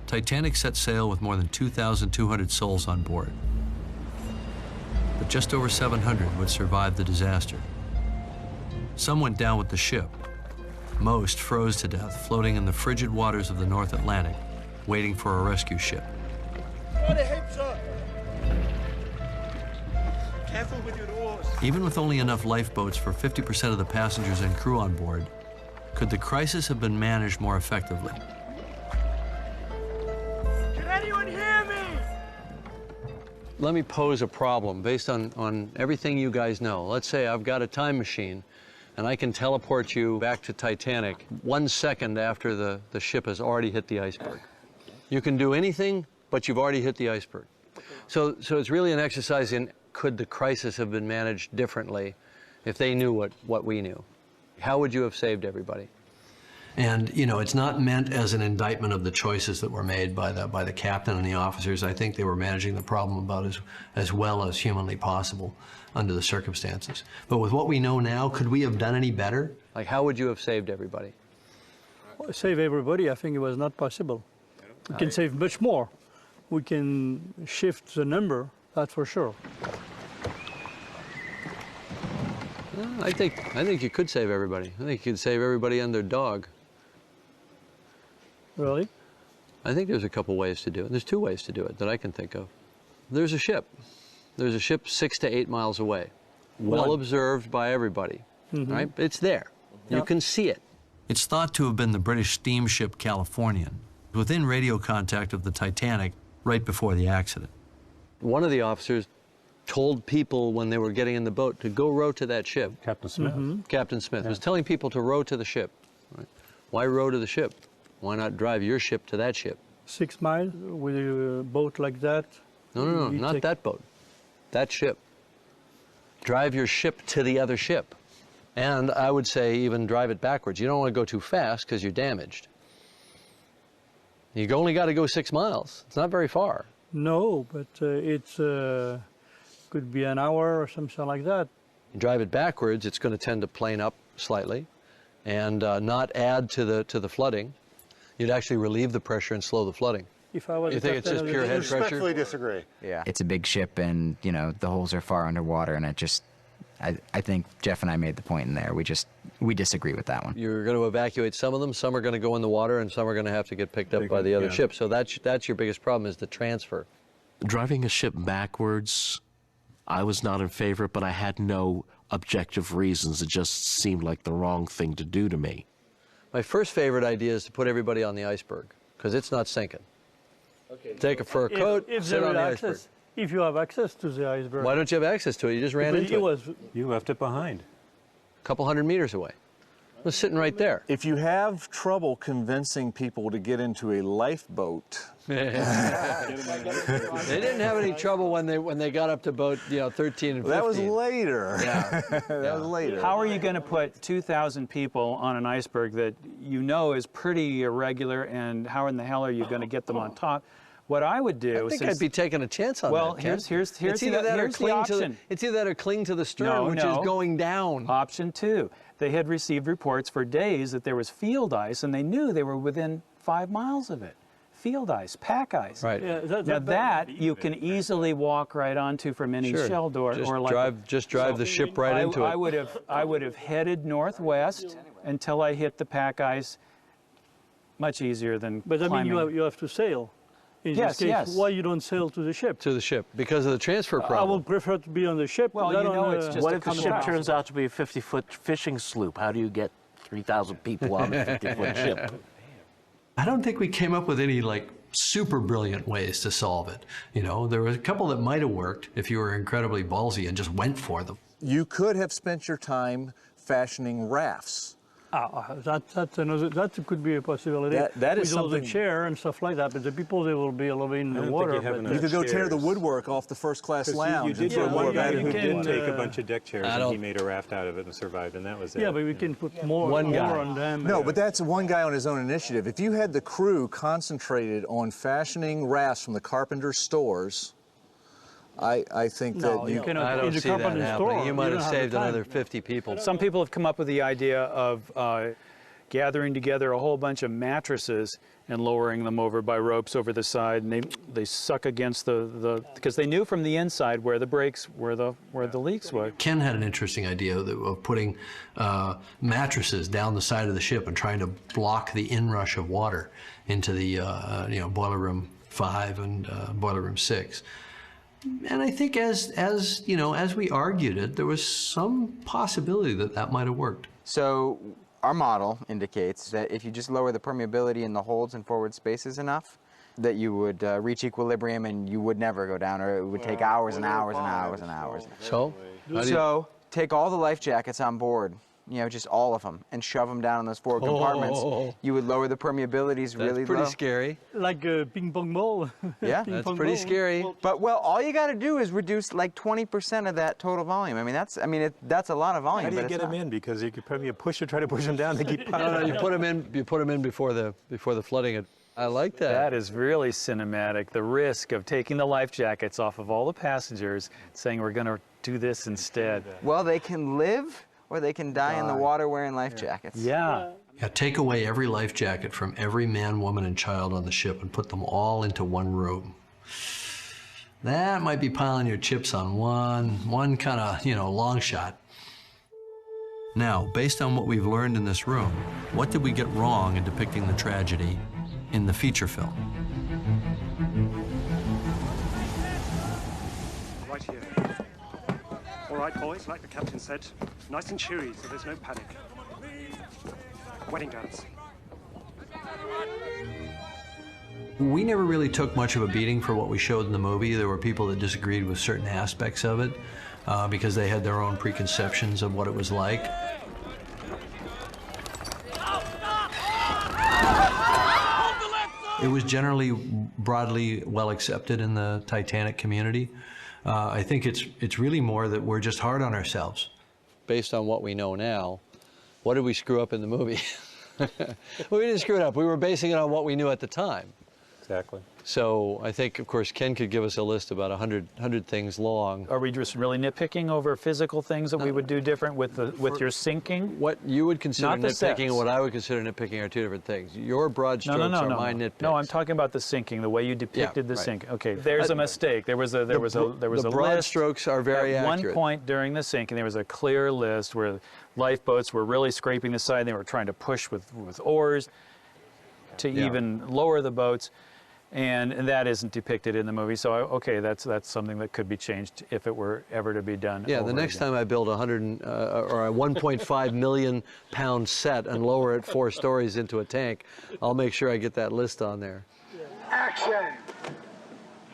Titanic set sail with more than 2,200 souls on board. But just over 700 would survive the disaster. Some went down with the ship. Most froze to death, floating in the frigid waters of the North Atlantic, waiting for a rescue ship. Careful with your oars. Even with only enough lifeboats for 50% of the passengers and crew on board, could the crisis have been managed more effectively? Can anyone hear me? Let me pose a problem based on everything you guys know. Let's say I've got a time machine and I can teleport you back to Titanic 1 second after the ship has already hit the iceberg. You can do anything, but you've already hit the iceberg. So it's really an exercise in could the crisis have been managed differently if they knew what we knew? How would you have saved everybody? And, you know, it's not meant as an indictment of the choices that were made by the captain and the officers. I think they were managing the problem about as well as humanly possible under the circumstances. But with what we know now, could we have done any better? Like, how would you have saved everybody? Well, save everybody, I think it was not possible. We can save much more. We can shift the number, that's for sure. I think you could save everybody. I think you could save everybody and their dog. Really? I think there's a couple ways to do it. There's 2 ways to do it that I can think of. There's a ship. There's a ship 6 to 8 miles away, well observed by everybody, right? It's there. You can see it. It's thought to have been the British steamship Californian, within radio contact of the Titanic right before the accident. One of the officers told people when they were getting in the boat to go row to that ship. Captain Smith. Captain Smith was telling people to row to the ship. Right? Why row to the ship? Why not drive your ship to that ship? 6 miles with a boat like that? No, not that boat. That ship. Drive your ship to the other ship. And I would say even drive it backwards. You don't want to go too fast because you're damaged. You only got to go 6 miles. It's not very far. No, but it's could be an hour or something like that. You drive it backwards, it's going to tend to plane up slightly and not add to the flooding. You'd actually relieve the pressure and slow the flooding. If I was You think it's just pure head pressure? Respectfully disagree. Yeah. It's a big ship and, you know, the holes are far underwater and it just, I think Jeff and I made the point in there. We disagree with that one. You're going to evacuate some of them, some are going to go in the water, and some are going to have to get picked up by the other ship. So that's your biggest problem is the transfer. Driving a ship backwards, I was not in favor, but I had no objective reasons. It just seemed like the wrong thing to do to me. My first favorite idea is to put everybody on the iceberg, because it's not sinking. Okay. Take a fur coat, sit on the iceberg. If you have access to the iceberg. Why don't you have access to it? You just ran into it. You left it behind. A couple 100 meters away. It was sitting right there. If you have trouble convincing people to get into a lifeboat, They didn't have any trouble when they got up to boat 13 and 15. that was later. Yeah. That was later. How are you going to put 2,000 people on an iceberg that you know is pretty irregular, and how in the hell are you going to get them on top? What I would do, I think I'd be taking a chance on well, that. here's it's either that or the option. It's either that or cling to the stern, which is going down. Option 2. They had received reports for days that there was field ice, and they knew they were within 5 miles of it. Field ice, pack ice. Right. Yeah, now that you can easily walk right onto from any shell door, just drive the ship right into it. I would have headed northwest until I hit the pack ice. Much easier than But I climbing. mean, you have to sail. In this case, why you don't sail to the ship? To the ship, because of the transfer problem. I would prefer to be on the ship. Well, you know, it's just what if the ship turns out to be a 50-foot fishing sloop? How do you get 3,000 people on a 50-foot ship? I don't think we came up with any super brilliant ways to solve it. You know, there were a couple that might have worked if you were incredibly ballsy and just went for them. You could have spent your time fashioning rafts. That could be a possibility. That is with all the something. chair and stuff like that, but the people they will be a little bit in the water. You could go tear the woodwork off the first-class lounge. You did one guy who did take a uh, bunch of deck chairs and he made a raft out of it and survived, and that was it. Yeah, but we can put more on them. No, but that's one guy on his own initiative. If you had the crew concentrated on fashioning rafts from the carpenter's stores, I think that you cannot. I don't see that happening. You might have saved another 50 people. Some people have come up with the idea of gathering together a whole bunch of mattresses and lowering them over by ropes over the side, and they suck against because they knew from the inside where the breaks, where the leaks were. Ken had an interesting idea of putting mattresses down the side of the ship and trying to block the inrush of water into the boiler room 5 and boiler room 6. And I think as we argued it, there was some possibility that might have worked. So our model indicates that if you just lower the permeability in the holds and forward spaces enough, that you would reach equilibrium and you would never go down, or it would take hours and hours and hours and hours. So? So take all the life jackets on board, just all of them, and shove them down in those 4 compartments. You would lower the permeabilities really low. That's pretty scary. Like a ping pong ball. Yeah. Ping That's pong pretty ball. scary. But well, all you got to do is reduce like 20% of that total volume. I mean, that's a lot of volume. How do you but get it's them not. in? Because you could probably try to push them down. They keep popping. No, you put them in before the flooding. I like that. That is really cinematic. The risk of taking the life jackets off of all the passengers, saying we're going to do this instead. Well, they can live or they can die in the water wearing life jackets. Yeah. Yeah, take away every life jacket from every man, woman, and child on the ship and put them all into one room. That might be piling your chips on one kind of, long shot. Now, based on what we've learned in this room, what did we get wrong in depicting the tragedy in the feature film? Right here. All right, boys, like the captain said, nice and cheery, so there's no panic. Wedding dance. We never really took much of a beating for what we showed in the movie. There were people that disagreed with certain aspects of it because they had their own preconceptions of what it was like. It was generally broadly well accepted in the Titanic community. I think it's really more that we're just hard on ourselves. Based on what we know now, what did we screw up in the movie? We didn't screw it up. We were basing it on what we knew at the time. Exactly. So I think, of course, Ken could give us a list about 100 things long. Are we just really nitpicking over physical things that we would do different with your sinking? What you would consider Not the nitpicking sets. and what I would consider nitpicking are two different things. Your broad strokes are my nitpicks. No, I'm talking about the sinking, the way you depicted the right. sinking. Okay, there's a mistake. There was a The broad list. strokes are very At accurate. one point during the sinking, there was a clear list where lifeboats were really scraping the side. They were trying to push with oars to even lower the boats. And that isn't depicted in the movie, so okay, that's something that could be changed if it were ever to be done. Yeah, the next time I build a 1.5 million pound set and lower it 4 stories into a tank, I'll make sure I get that list on there. Action!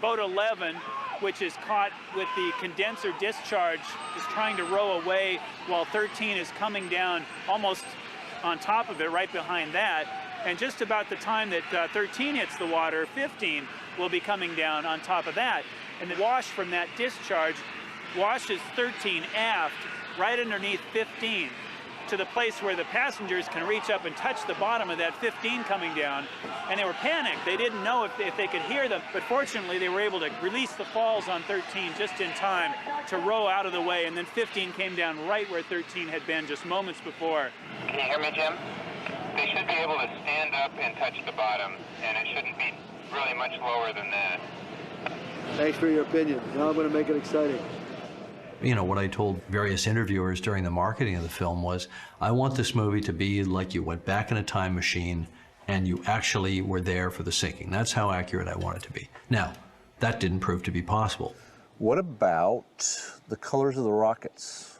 Boat 11, which is caught with the condenser discharge, is trying to row away while 13 is coming down almost on top of it, right behind that. And just about the time that 13 hits the water, 15 will be coming down on top of that. And the wash from that discharge washes 13 aft, right underneath 15, to the place where the passengers can reach up and touch the bottom of that 15 coming down. And they were panicked. They didn't know if they could hear them. But fortunately, they were able to release the falls on 13 just in time to row out of the way. And then 15 came down right where 13 had been just moments before. Can you hear me, Jim? They should be able to stand up and touch the bottom, and it shouldn't be really much lower than that. Thanks for your opinion. Now I'm going to make it exciting. What I told various interviewers during the marketing of the film was, I want this movie to be like you went back in a time machine and you actually were there for the sinking. That's how accurate I want it to be. Now, that didn't prove to be possible. What about the colors of the rockets?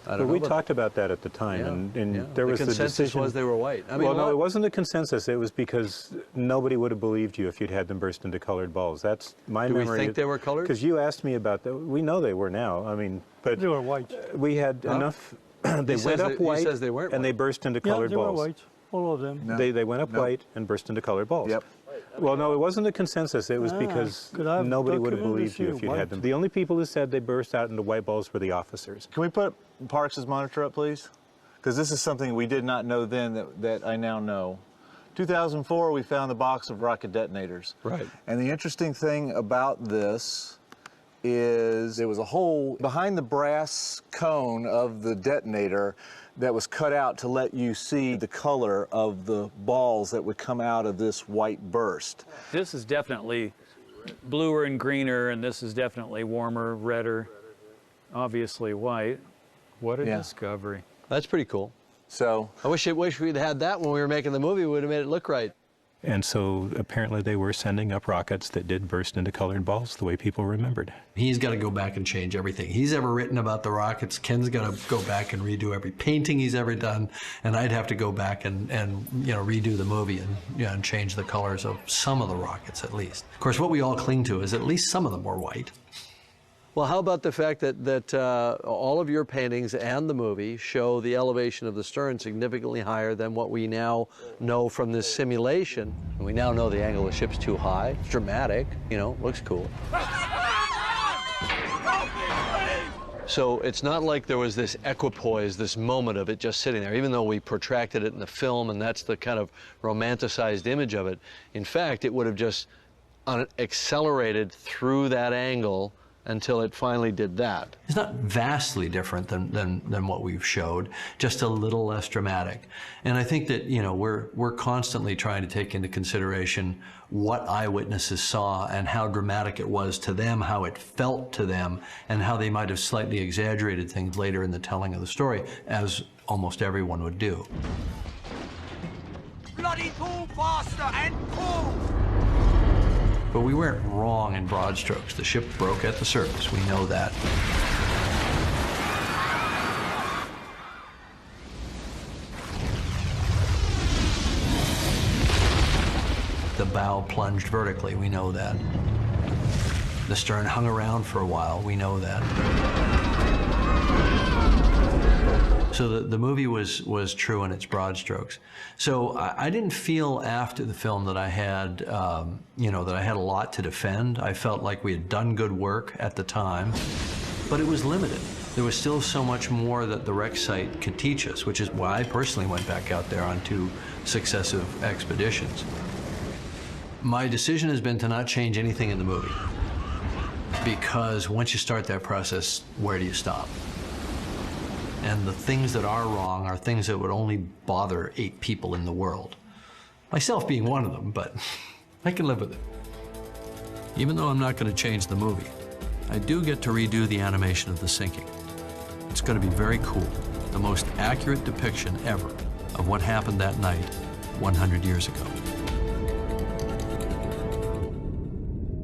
But we talked about that at the time, and there was the consensus decision. was they were white. I mean, well, no, it wasn't a consensus. It was because nobody would have believed you if you'd had them burst into colored balls. That's my memory. Do we think they were colored? Because you asked me about that. We know they were now. I mean, but They were white. we had enough. They went up white, he says they weren't and white. they burst into Yeah, colored they balls. were white. All of them. No. They went up No. white and burst into colored balls. Yep. Well, no, it wasn't a consensus. It was because could I have nobody would have documented believed you this if you'd here? had them. The only people who said they burst out into white balls were the officers. Can we put Parks' monitor up, please? Because this is something we did not know then that I now know. 2004, we found the box of rocket detonators. Right. And the interesting thing about this is there was a hole behind the brass cone of the detonator that was cut out to let you see the color of the balls that would come out of this white burst. This is definitely bluer and greener, and this is definitely warmer, redder, obviously white. What a discovery. That's pretty cool. So I wish we'd had that when we were making the movie. It would have made it look right. And so apparently they were sending up rockets that did burst into colored balls the way people remembered. He's got to go back and change everything he's ever written about the rockets. Ken's got to go back and redo every painting he's ever done, and I'd have to go back and redo the movie and change the colors of some of the rockets at least. Of course, what we all cling to is at least some of them were white. Well, how about the fact that all of your paintings and the movie show the elevation of the stern significantly higher than what we now know from this simulation? And we now know the angle of the ship's too high. It's dramatic, looks cool. So it's not like there was this equipoise, this moment of it just sitting there, even though we protracted it in the film and that's the kind of romanticized image of it. In fact, it would have just accelerated through that angle until it finally did that. It's not vastly different than what we've showed, just a little less dramatic. And I think that, we're constantly trying to take into consideration what eyewitnesses saw and how dramatic it was to them, how it felt to them, and how they might have slightly exaggerated things later in the telling of the story, as almost everyone would do. Bloody pull faster and pull! But we weren't wrong in broad strokes. The ship broke at the surface. We know that. The bow plunged vertically. We know that. The stern hung around for a while. We know that. So the movie was true in its broad strokes. So I didn't feel after the film that I had, that I had a lot to defend. I felt like we had done good work at the time, but it was limited. There was still so much more that the wreck site could teach us, which is why I personally went back out there on 2 successive expeditions. My decision has been to not change anything in the movie, because once you start that process, where do you stop? And the things that are wrong are things that would only bother 8 people in the world. Myself being one of them, but I can live with it. Even though I'm not going to change the movie, I do get to redo the animation of the sinking. It's going to be very cool. The most accurate depiction ever of what happened that night 100 years ago.